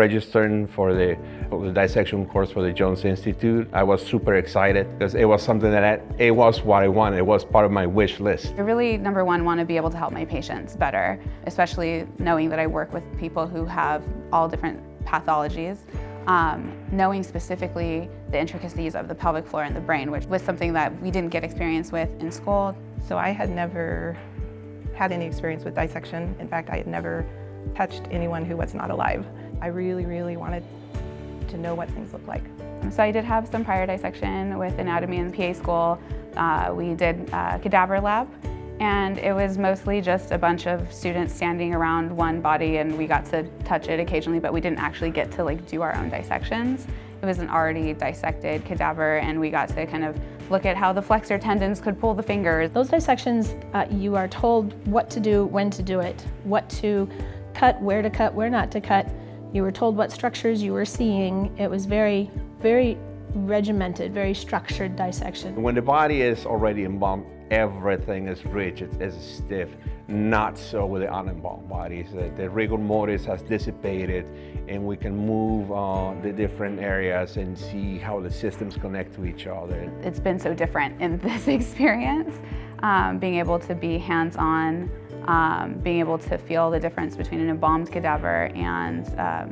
registering for the dissection course for the Jones Institute, I was super excited because it was something that it was what I wanted. It was part of my wish list. I really, number one, want to be able to help my patients better, especially knowing that I work with people who have all different pathologies. Knowing specifically the intricacies of the pelvic floor and the brain, which was something that we didn't get experience with in school. So I had never had any experience with dissection. In fact, I had never touched anyone who was not alive. I really, really wanted to know what things look like. So I did have some prior dissection with anatomy in PA school. We did a cadaver lab, and it was mostly just a bunch of students standing around one body, and we got to touch it occasionally, but we didn't actually get to do our own dissections. It was an already dissected cadaver, and we got to kind of look at how the flexor tendons could pull the fingers. Those dissections, you are told what to do, when to do it, what to cut, where not to cut. You were told what structures you were seeing. It was very, very regimented, very structured dissection. When the body is already embalmed, everything is rigid, it's stiff. Not so with the unembalmed bodies. The rigor mortis has dissipated, and we can move the different areas and see how the systems connect to each other. It's been so different in this experience, being able to be hands-on, being able to feel the difference between an embalmed cadaver and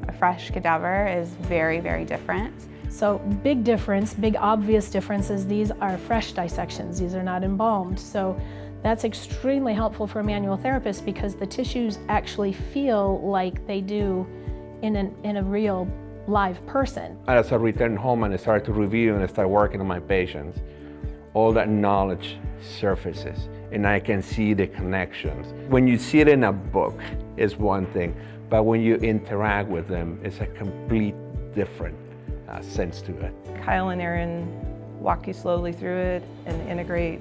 a fresh cadaver is very, very different. So big difference, big obvious difference is these are fresh dissections. These are not embalmed. So that's extremely helpful for a manual therapist because the tissues actually feel like they do in a real live person. As I returned home and I started to review and I started working on my patients, all that knowledge surfaces and I can see the connections. When you see it in a book, it's one thing, but when you interact with them, it's a complete different sense to it. Kyle and Aaron walk you slowly through it and integrate.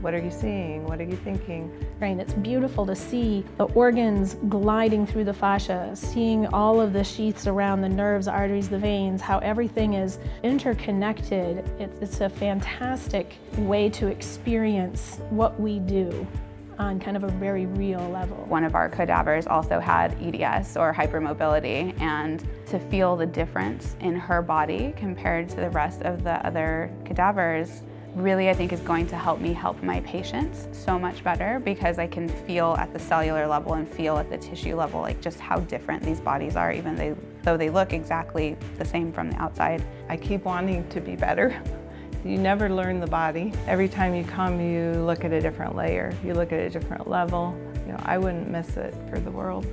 What are you seeing? What are you thinking? Right, it's beautiful to see the organs gliding through the fascia, seeing all of the sheaths around the nerves, arteries, the veins, how everything is interconnected. It's a fantastic way to experience what we do on kind of a very real level. One of our cadavers also had EDS or hypermobility, and to feel the difference in her body compared to the rest of the other cadavers really I think is going to help me help my patients so much better because I can feel at the cellular level and feel at the tissue level just how different these bodies are, even though they look exactly the same from the outside. I keep wanting to be better. You never learn the body. Every time you come, you look at a different layer. You look at a different level. I wouldn't miss it for the world.